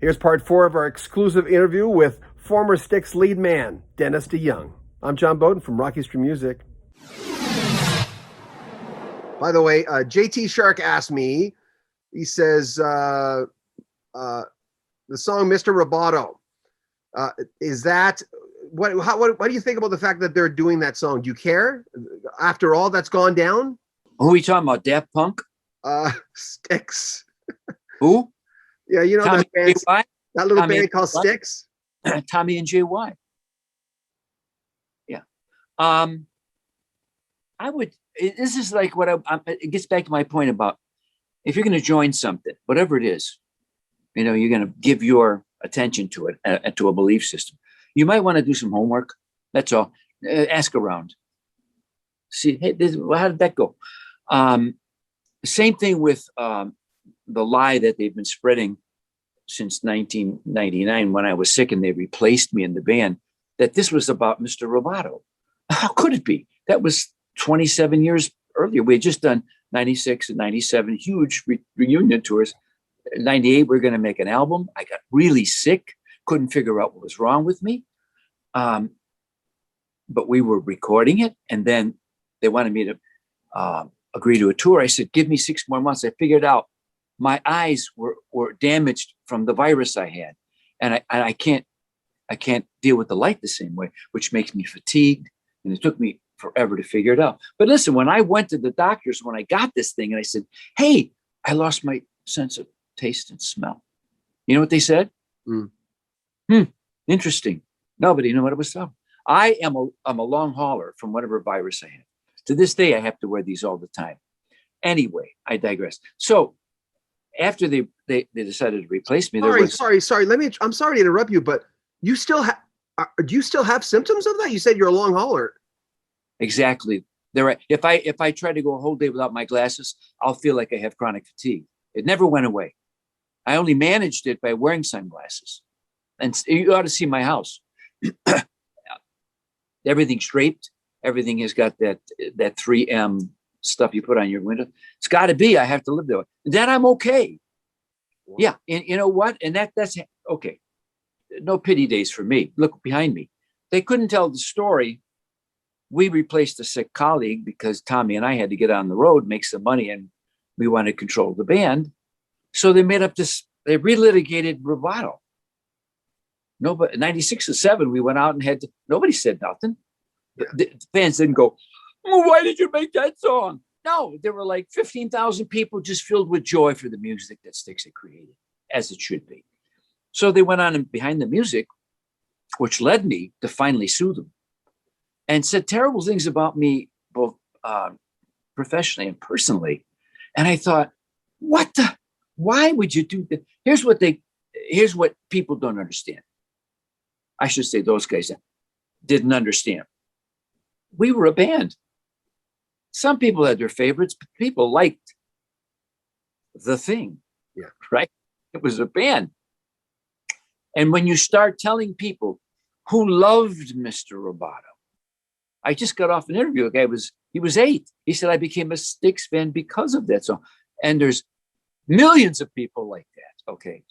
Here's part 4 of our exclusive interview with former Styx lead man, Dennis DeYoung. I'm John Beaudin from Rocky Street Music. By the way, JT Shark asked me, he says, the song Mr. Roboto, is that, what do you think about the fact that they're doing that song? Do you care? After all that's gone down? Who are we talking about? Daft Punk? Styx. Who? Yeah, you know Tommy that band, JY? that little Tommy band called what? Styx? Tommy and JY. Yeah. This is like it gets back to my point about if you're going to join something, whatever it is, you're going to give your attention to it, to a belief system. You might want to do some homework. That's all. Ask around. See, hey, how did that go? Same thing with the lie that they've been spreading since 1999 when I was sick and they replaced me in the band, that this was about Mr. Roboto. How could it be? That was 27 years earlier. We had just done 96 and 97 huge reunion tours. 98, we're going to make an album. I got really sick, couldn't figure out what was wrong with me. But we were recording it, and then they wanted me to agree to a tour. I said, give me 6 more months. I figured out my eyes were damaged from the virus I had. And I can't deal with the light the same way, which makes me fatigued. And it took me forever to figure it out. But listen, when I went to the doctors, when I got this thing and I said, hey, I lost my sense of taste and smell. You know what they said? Interesting. Nobody knew what it was from. I'm a long hauler from whatever virus I had. To this day, I have to wear these all the time. Anyway, I digress. So after they decided to replace me, sorry. I'm sorry to interrupt you, but you still have. Do you still have symptoms of that? You said you're a long hauler. Exactly. If I try to go a whole day without my glasses, I'll feel like I have chronic fatigue. It never went away. I only managed it by wearing sunglasses. And you ought to see my house. Everything's draped. Everything has got that 3M stuff you put on your window. It's got to be. I have to live there. Then I'm okay. Wow. Yeah. And you know what? And that's okay. No pity days for me. Look behind me. They couldn't tell the story. We replaced a sick colleague because Tommy and I had to get on the road, make some money, and we wanted to control the band. So they made up this, they relitigated Roboto. Nobody, 96 or 7, we went out and nobody said nothing. The fans didn't go, well, why did you make that song? No, there were like 15,000 people just filled with joy for the music that Styx had created, as it should be. So they went on and behind the music, which led me to finally sue them and said terrible things about me, both professionally and personally. And I thought, why would you do that? Here's what people don't understand. I should say those guys didn't understand. We were a band. Some people had their favorites, but people liked the thing. Yeah. Right? It was a band. And when you start telling people who loved Mr. Roboto, I just got off an interview. A guy he was 8. He said, I became a Styx fan because of that song. And there's millions of people like that. Okay.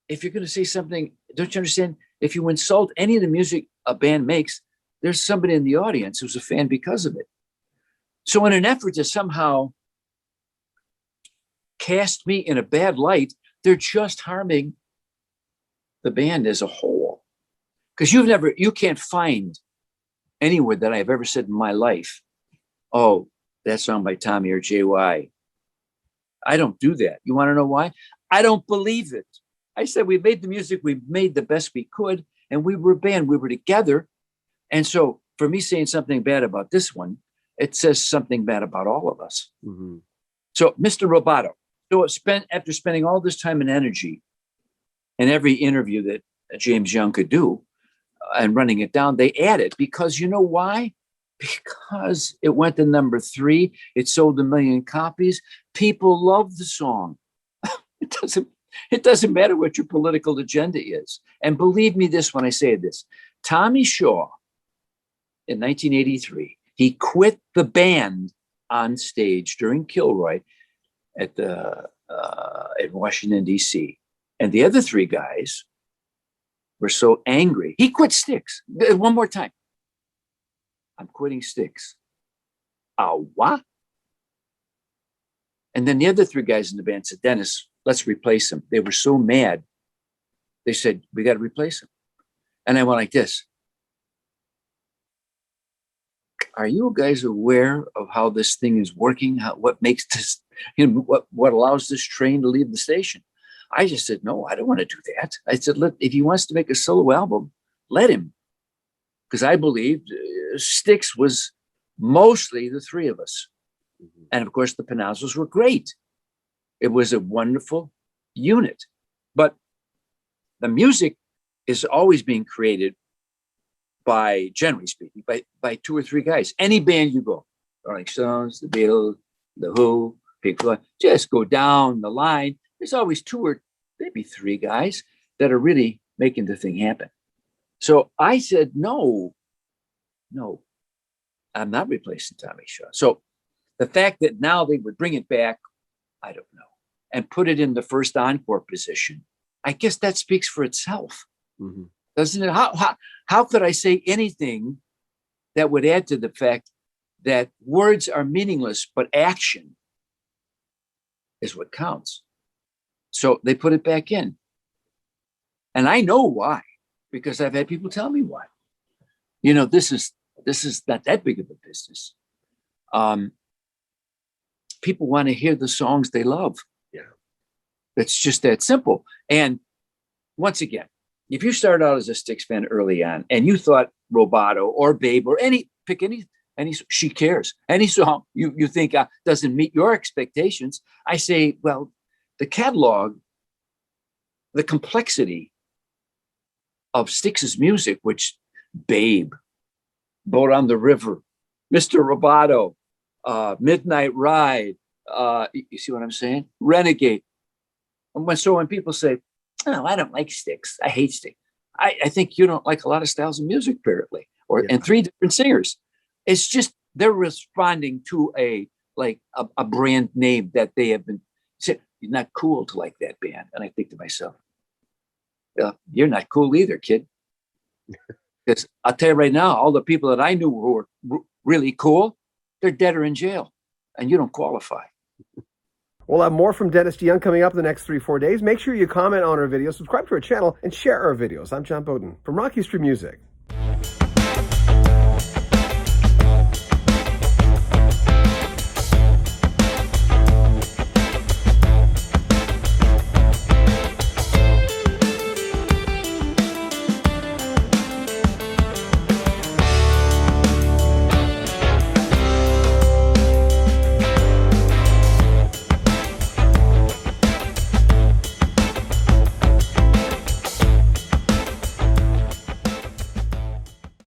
If you're going to say something, don't you understand? If you insult any of the music a band makes, there's somebody in the audience who's a fan because of it. So in an effort to somehow cast me in a bad light, they're just harming the band as a whole. Because you can't find anywhere that I've ever said in my life, oh, that song by Tommy or JY. I don't do that. You want to know why? I don't believe it. I said, we made the music, we made the best we could, and we were a band, we were together. And so for me saying something bad about this one, it says something bad about all of us. Mm-hmm. So Mr. Roboto, after spending all this time and energy in every interview that James Young could do and running it down, they added, because you know why? Because it went to number 3. It sold 1 million copies. People love the song. It doesn't matter what your political agenda is. And believe me this when I say this, Tommy Shaw in 1983, he quit the band on stage during Kilroy at Washington, D.C. And the other three guys were so angry. He quit Styx. One more time. I'm quitting Styx. What? And then the other three guys in the band said, Dennis, let's replace him. They were so mad. They said, we got to replace him. And I went like this. Are you guys aware of how this thing is working? What makes this, what allows this train to leave the station? I just said, no, I don't want to do that. I said, if he wants to make a solo album, let him. Because I believed Styx was mostly the three of us. Mm-hmm. And of course, the Panazzos were great. It was a wonderful unit. But the music is always being created by, generally speaking, by two or three guys. Any band you go, Rolling Stones, the Beatles, the Who, Pink Floyd, just go down the line. There's always two or maybe three guys that are really making the thing happen. So I said, no, I'm not replacing Tommy Shaw. So the fact that now they would bring it back, I don't know, and put it in the first encore position, I guess that speaks for itself. Mm-hmm. Doesn't it? How could I say anything that would add to the fact that words are meaningless, but action is what counts? So they put it back in. And I know why, because I've had people tell me why. This is not that big of a business. People want to hear the songs they love. Yeah. It's just that simple. And once again, if you start out as a Styx fan early on and you thought Roboto or Babe or pick any She Cares, any song you think doesn't meet your expectations, I say, well, the catalog, the complexity of Styx's music, which Babe, Boat on the River, Mr. Roboto, Midnight Ride, you see what I'm saying? Renegade. And so when people say, oh, I don't like Styx, I hate Styx, I think you don't like a lot of styles of music, apparently, and three different singers. It's just they're responding to a brand name that they have been said, you're not cool to like that band. And I think to myself, you're not cool either, kid. Because I'll tell you right now, all the people that I knew who were really cool, they're dead or in jail, and you don't qualify. We'll have more from Dennis DeYoung coming up in the next 3-4 days. Make sure you comment on our videos, subscribe to our channel, and share our videos. I'm John Beaudin from Rock History Music.